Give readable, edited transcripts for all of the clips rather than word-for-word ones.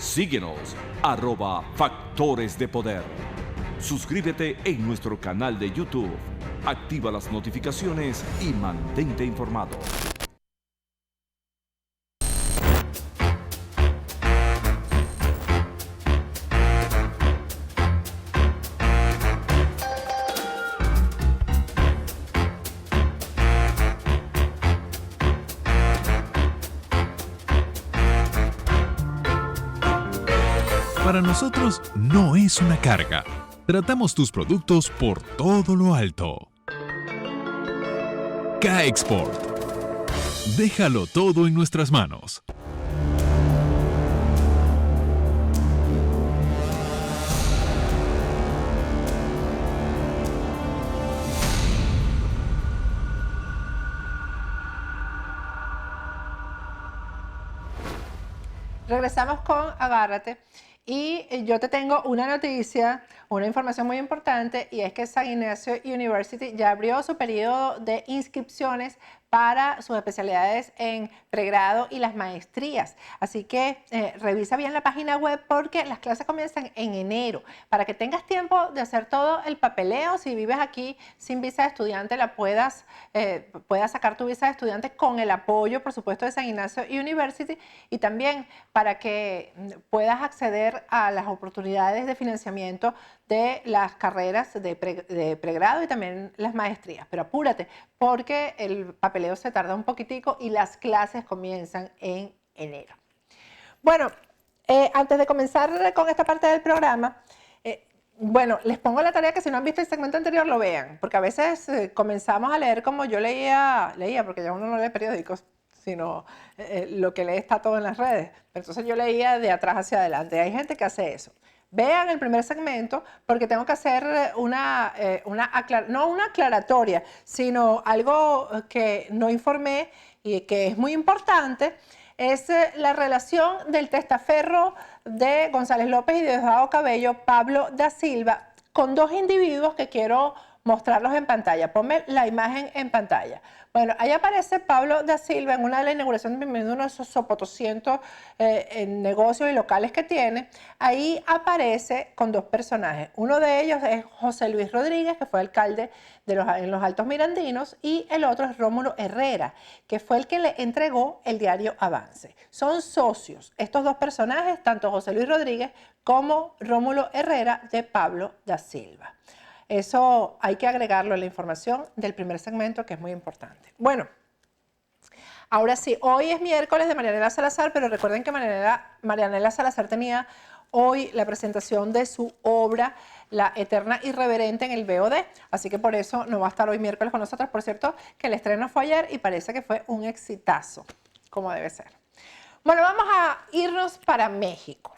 Síguenos, @Factores de Poder. Suscríbete en nuestro canal de YouTube. Activa las notificaciones y mantente informado. Para nosotros no es una carga. Tratamos tus productos por todo lo alto. K-Export. Déjalo todo en nuestras manos. Regresamos con Agárrate y yo te tengo una noticia, una información muy importante, y es que San Ignacio University ya abrió su periodo de inscripciones para sus especialidades en pregrado y las maestrías. Así que revisa bien la página web porque las clases comienzan en enero. Para que tengas tiempo de hacer todo el papeleo, si vives aquí sin visa de estudiante, puedas sacar tu visa de estudiante con el apoyo, por supuesto, de San Ignacio University, y también para que puedas acceder a las oportunidades de financiamiento de las carreras de pregrado y también las maestrías. Pero apúrate, porque el papeleo se tarda un poquitico y las clases comienzan en enero. Bueno, antes de comenzar con esta parte del programa, bueno, les pongo la tarea que si no han visto el segmento anterior lo vean, porque a veces comenzamos a leer como yo leía, porque ya uno no lee periódicos, sino lo que lee está todo en las redes. Pero entonces yo leía de atrás hacia adelante. Hay gente que hace eso. Vean el primer segmento porque tengo que hacer no una aclaratoria, sino algo que no informé y que es muy importante. Es la relación del testaferro de González López y de Diosdado Cabello, Pablo da Silva, con dos individuos que quiero mostrarlos en pantalla. Ponme la imagen en pantalla. Bueno, ahí aparece Pablo da Silva en una de las inauguraciones de uno de esos sopotoscientos negocios y locales que tiene. Ahí aparece con dos personajes. Uno de ellos es José Luis Rodríguez, que fue alcalde en los Altos Mirandinos, y el otro es Rómulo Herrera, que fue el que le entregó el diario Avance. Son socios estos dos personajes, tanto José Luis Rodríguez como Rómulo Herrera, de Pablo da Silva. Eso hay que agregarlo a la información del primer segmento, que es muy importante. Bueno, ahora sí, hoy es miércoles de Marianela Salazar, pero recuerden que Marianela Salazar tenía hoy la presentación de su obra La Eterna Irreverente en el BOD, así que por eso no va a estar hoy miércoles con nosotros. Por cierto, que el estreno fue ayer y parece que fue un exitazo, como debe ser. Bueno, vamos a irnos para México.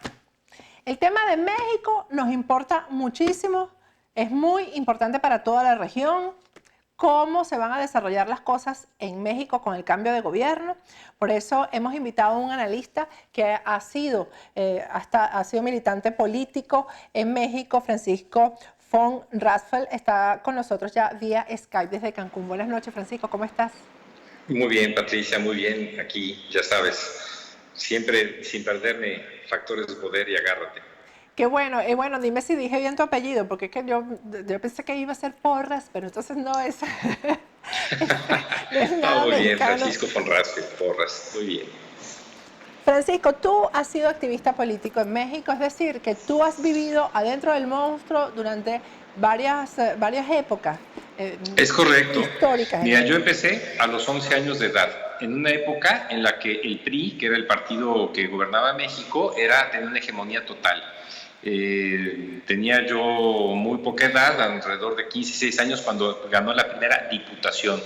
El tema de México nos importa muchísimo. Es muy importante para toda la región cómo se van a desarrollar las cosas en México con el cambio de gobierno. Por eso hemos invitado a un analista que ha sido militante político en México, Francisco von Rasfel. Está con nosotros ya vía Skype desde Cancún. Buenas noches, Francisco, ¿cómo estás? Muy bien, Patricia, muy bien. Aquí, ya sabes, siempre sin perderme Factores de Poder y Agárrate. Qué bueno. Bueno, dime si dije bien tu apellido, porque es que yo pensé que iba a ser Porras, pero entonces no es. No es nada muy bien, mexicano. Francisco von Rasfel, Porras, muy bien. Francisco, tú has sido activista político en México, es decir, que tú has vivido adentro del monstruo durante varias épocas. Es correcto. Históricas. Mira, yo empecé a los 11 años de edad, en una época en la que el PRI, que era el partido que gobernaba México, tenía una hegemonía total. Tenía yo muy poca edad, alrededor de 15, 16 años, cuando ganó la primera diputación.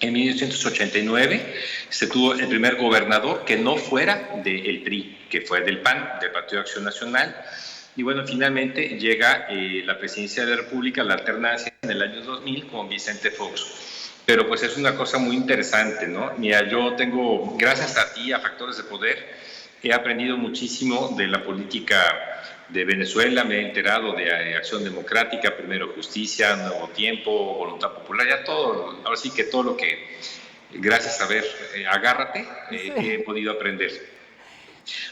En 1989 se tuvo el primer gobernador que no fuera del PRI, que fue del PAN, del Partido de Acción Nacional. Y bueno, finalmente llega la presidencia de la República, la alternancia, en el año 2000 con Vicente Fox. Pero pues es una cosa muy interesante, ¿no? Mira, yo tengo, gracias a ti, a Factores de Poder, he aprendido muchísimo de la política de Venezuela, me he enterado de Acción Democrática, Primero Justicia, Nuevo Tiempo, Voluntad Popular, ya todo, ahora sí que todo lo que, gracias a ver, Agárrate, he podido aprender.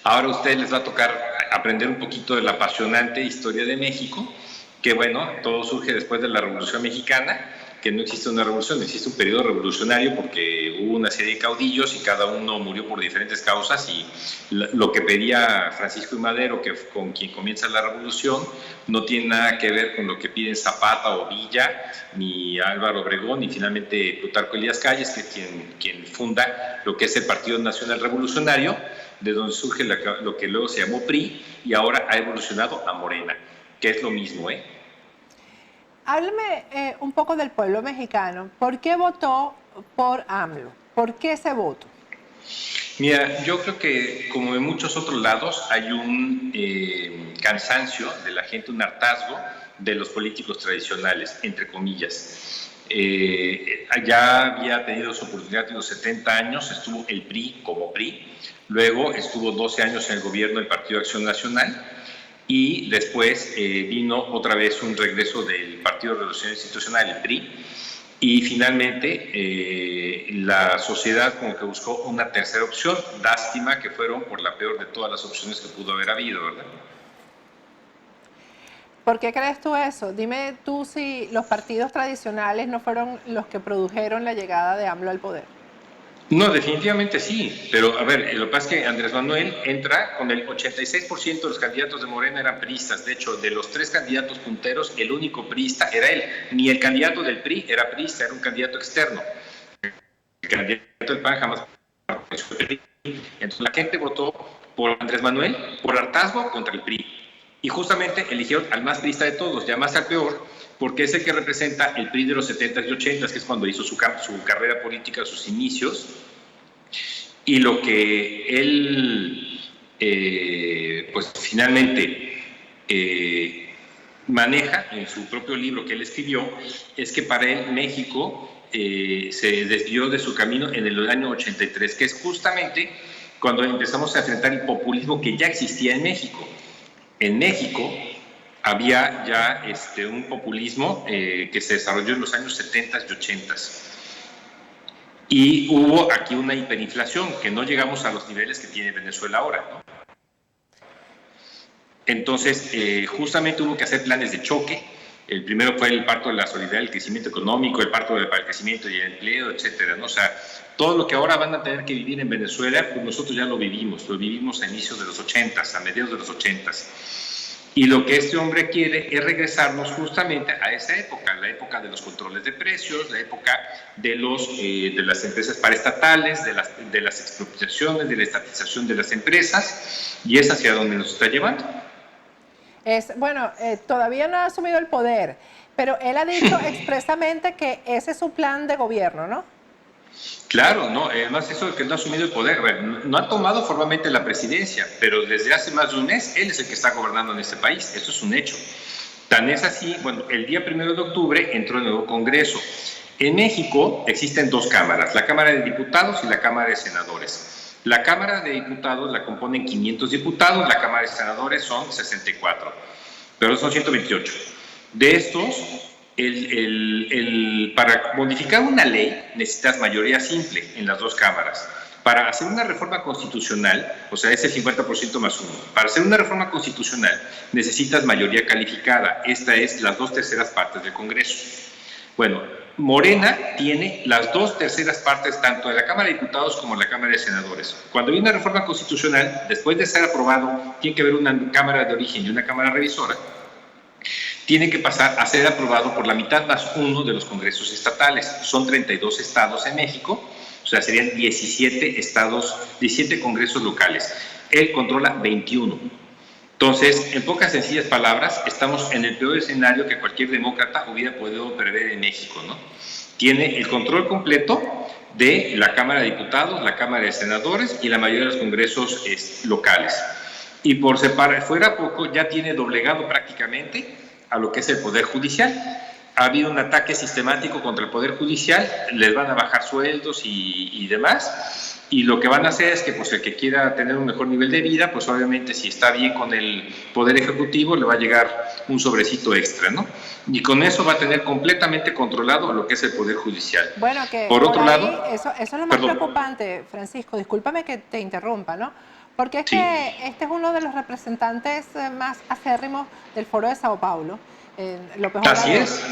Ahora a ustedes les va a tocar aprender un poquito de la apasionante historia de México, que bueno, todo surge después de la Revolución Mexicana, que no existe una revolución, existe un periodo revolucionario porque hubo una serie de caudillos y cada uno murió por diferentes causas, y lo que pedía Francisco I. Madero, que con quien comienza la revolución, no tiene nada que ver con lo que piden Zapata o Villa, ni Álvaro Obregón, ni finalmente Plutarco Elías Calles, que es quien funda lo que es el Partido Nacional Revolucionario, de donde surge lo que luego se llamó PRI y ahora ha evolucionado a Morena, que es lo mismo, ¿eh? Háblame un poco del pueblo mexicano. ¿Por qué votó por AMLO? ¿Por qué ese voto? Mira, yo creo que como en muchos otros lados hay un cansancio de la gente, un hartazgo de los políticos tradicionales, entre comillas. Ya había tenido su oportunidad en los 70 años, estuvo el PRI como PRI, luego estuvo 12 años en el gobierno del Partido Acción Nacional, y después vino otra vez un regreso del Partido de Revolución Institucional, el PRI, y finalmente la sociedad como que buscó una tercera opción. Lástima que fueron por la peor de todas las opciones que pudo haber habido, ¿verdad? ¿Por qué crees tú eso? Dime tú si los partidos tradicionales no fueron los que produjeron la llegada de AMLO al poder. No, definitivamente sí, pero a ver, lo que pasa es que Andrés Manuel entra con el 86% de los candidatos de Morena eran priistas. De hecho, de los 3 candidatos punteros, el único priista era él. Ni el candidato del PRI era priista, era un candidato externo. El candidato del PAN jamás apareció el PRI. Entonces la gente votó por Andrés Manuel por hartazgo contra el PRI. Y justamente eligieron al más priista de todos, ya más al peor, porque es el que representa el PRI de los 70s y 80s, que es cuando hizo su carrera política, sus inicios, y lo que él, pues finalmente maneja en su propio libro que él escribió, es que para él México se desvió de su camino en el año 83, que es justamente cuando empezamos a enfrentar el populismo que ya existía en México. En México había ya un populismo que se desarrolló en los años 70 y 80. Y hubo aquí una hiperinflación, que no llegamos a los niveles que tiene Venezuela ahora, ¿no? Entonces, justamente hubo que hacer planes de choque. El primero fue el pacto de la solidaridad, el crecimiento económico, el pacto para el crecimiento y el empleo, etcétera, ¿no? O sea, todo lo que ahora van a tener que vivir en Venezuela, pues nosotros ya lo vivimos a inicios de los 80s, a mediados de los 80s. Y lo que este hombre quiere es regresarnos justamente a esa época, la época de los controles de precios, la época de las empresas paraestatales, de las expropiaciones, de la estatización de las empresas, y es hacia donde nos está llevando. Todavía no ha asumido el poder, pero él ha dicho expresamente que ese es su plan de gobierno, ¿no? Claro, no, además eso de que no ha asumido el poder, no ha tomado formalmente la presidencia, pero desde hace más de un mes él es el que está gobernando en este país, eso es un hecho. Tan es así, bueno, el día 1 de octubre entró el nuevo Congreso. En México existen 2 cámaras, la Cámara de Diputados y la Cámara de Senadores. La Cámara de Diputados la componen 500 diputados, la Cámara de Senadores son 64, pero son 128. De estos, para modificar una ley necesitas mayoría simple en las 2 cámaras. Para hacer una reforma constitucional, o sea, es el 50% más 1. Para hacer una reforma constitucional necesitas mayoría calificada. Esta es las 2/3 partes del Congreso. Bueno, Morena tiene las 2/3 partes tanto de la Cámara de Diputados como de la Cámara de Senadores. Cuando hay una reforma constitucional, después de ser aprobado, tiene que haber una Cámara de Origen y una Cámara Revisora. Tiene que pasar a ser aprobado por la mitad más 1 de los congresos estatales. Son 32 estados en México, o sea, serían 17 estados, 17 congresos locales. Él controla 21. Entonces, en pocas sencillas palabras, estamos en el peor escenario que cualquier demócrata hubiera podido prever en México, ¿no? Tiene el control completo de la Cámara de Diputados, la Cámara de Senadores y la mayoría de los congresos locales. Y por separar, fuera poco, ya tiene doblegado prácticamente a lo que es el Poder Judicial. Ha habido un ataque sistemático contra el Poder Judicial, les van a bajar sueldos y demás, y lo que van a hacer es que pues, el que quiera tener un mejor nivel de vida, pues obviamente si está bien con el Poder Ejecutivo, le va a llegar un sobrecito extra, ¿no? Y con eso va a tener completamente controlado lo que es el Poder Judicial. Bueno, que por otro lado, eso es lo más preocupante, Francisco, discúlpame que te interrumpa, ¿no? Porque es Sí, que este es uno de los representantes más acérrimos del Foro de Sao Paulo, López así Obrador. es.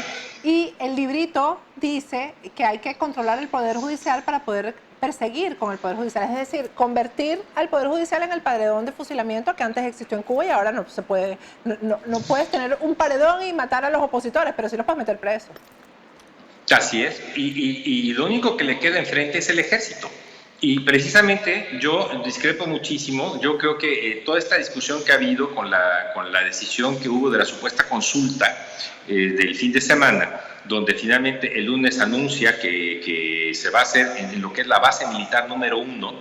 Y el librito dice que hay que controlar el Poder Judicial para poder perseguir con el Poder Judicial, es decir, convertir al Poder Judicial en el paredón de fusilamiento que antes existió en Cuba y ahora no se puede, no puedes tener un paredón y matar a los opositores, pero sí los puedes meter presos. Así es, y lo único que le queda enfrente es el ejército. Y precisamente yo discrepo muchísimo, yo creo que toda esta discusión que ha habido con la decisión que hubo de la supuesta consulta del fin de semana, donde finalmente el lunes anuncia que se va a hacer en lo que es la base militar número 1,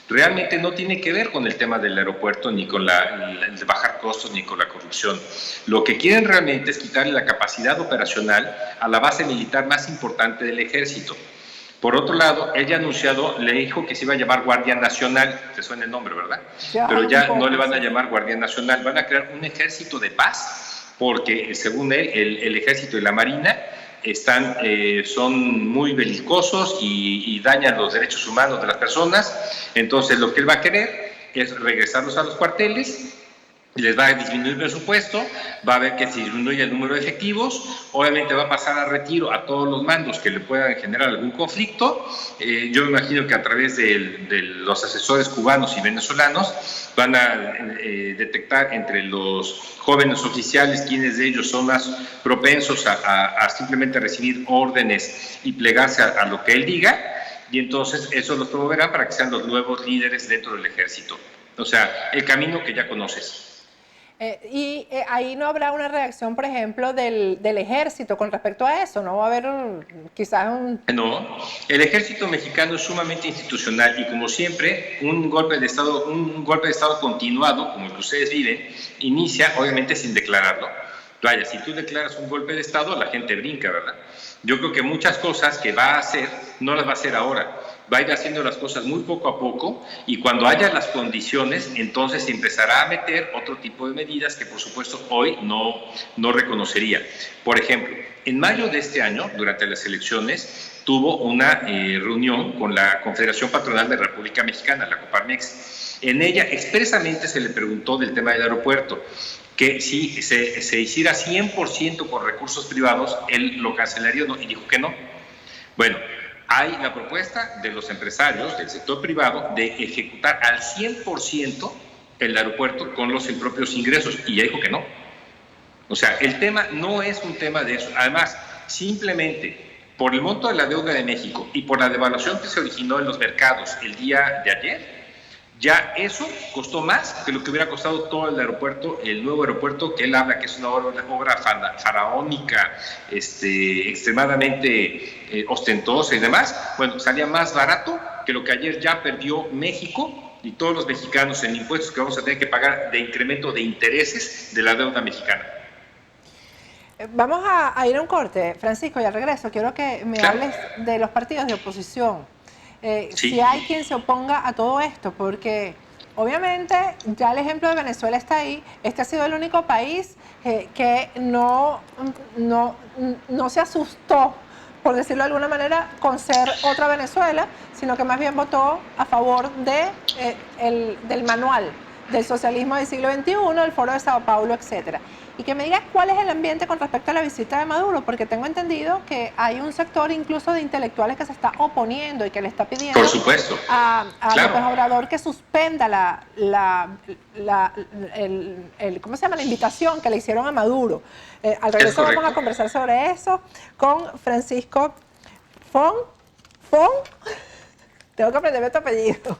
realmente no tiene que ver con el tema del aeropuerto, ni con el bajar costos, ni con la corrupción. Lo que quieren realmente es quitarle la capacidad operacional a la base militar más importante del ejército. Por otro lado, ella ha anunciado, le dijo que se iba a llamar Guardia Nacional, te suena el nombre, ¿verdad? Pero ya no le van a llamar Guardia Nacional, van a crear un ejército de paz, porque según él, el ejército y la marina son muy belicosos y dañan los derechos humanos de las personas. Entonces lo que él va a querer es regresarlos a los cuarteles, les va a disminuir el presupuesto, va a ver que se disminuye el número de efectivos, obviamente va a pasar a retiro a todos los mandos que le puedan generar algún conflicto. Yo me imagino que a través de los asesores cubanos y venezolanos van a detectar entre los jóvenes oficiales quiénes de ellos son más propensos a simplemente recibir órdenes y plegarse a lo que él diga, y entonces eso los promoverá para que sean los nuevos líderes dentro del ejército. O sea, el camino que ya conoces. Ahí no habrá una reacción, por ejemplo, del ejército con respecto a eso, ¿no? Va a haber quizás un... No, el ejército mexicano es sumamente institucional y como siempre, un golpe de estado continuado, como el que ustedes viven, inicia obviamente sin declararlo. Vaya, si tú declaras un golpe de estado, la gente brinca, ¿verdad? Yo creo que muchas cosas que va a hacer, no las va a hacer ahora. Va a ir haciendo las cosas muy poco a poco y cuando haya las condiciones, entonces se empezará a meter otro tipo de medidas que por supuesto hoy no reconocería. Por ejemplo, en mayo de este año, durante las elecciones, tuvo una reunión con la Confederación Patronal de la República Mexicana, la Coparmex. En ella expresamente se le preguntó del tema del aeropuerto, que si se hiciera 100% con recursos privados, él lo cancelaría y dijo que no. Bueno, hay la propuesta de los empresarios del sector privado de ejecutar al 100% el aeropuerto con los propios ingresos, y ya dijo que no. O sea, el tema no es un tema de eso. Además, simplemente por el monto de la deuda de México y por la devaluación que se originó en los mercados el día de ayer, ya eso costó más que lo que hubiera costado todo el aeropuerto, el nuevo aeropuerto que él habla que es una obra faraónica, extremadamente ostentosa y demás. Bueno, salía más barato que lo que ayer ya perdió México y todos los mexicanos en impuestos que vamos a tener que pagar de incremento de intereses de la deuda mexicana. Vamos a ir a un corte, Francisco, y al regreso quiero que me hables de los partidos de oposición. Sí. Si hay quien se oponga a todo esto, porque obviamente ya el ejemplo de Venezuela está ahí. Este ha sido el único país que no se asustó, por decirlo de alguna manera, con ser otra Venezuela, sino que más bien votó a favor del manual del socialismo del siglo XXI, el Foro de Sao Paulo, etcétera. Y que me digas cuál es el ambiente con respecto a la visita de Maduro, porque tengo entendido que hay un sector incluso de intelectuales que se está oponiendo y que le está pidiendo Por supuesto. a Claro. López Obrador que suspenda ¿cómo se llama? La invitación que le hicieron a Maduro. Al regreso vamos a conversar sobre eso con Francisco Fon. Tengo que aprenderme tu apellido.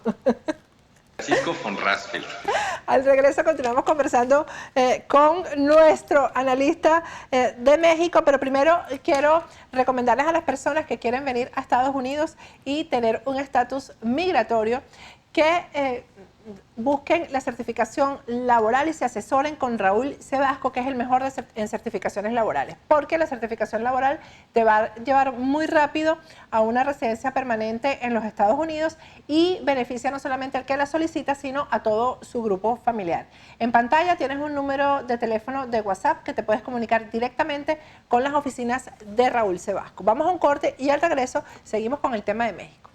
Francisco von Rasfeld. Al regreso continuamos conversando con nuestro analista de México, pero primero quiero recomendarles a las personas que quieren venir a Estados Unidos y tener un estatus migratorio que busquen la certificación laboral y se asesoren con Raúl Sebasco, que es el mejor en certificaciones laborales, porque la certificación laboral te va a llevar muy rápido a una residencia permanente en los Estados Unidos y beneficia no solamente al que la solicita, sino a todo su grupo familiar. En pantalla tienes un número de teléfono de WhatsApp que te puedes comunicar directamente con las oficinas de Raúl Sebasco. Vamos a un corte y al regreso seguimos con el tema de México.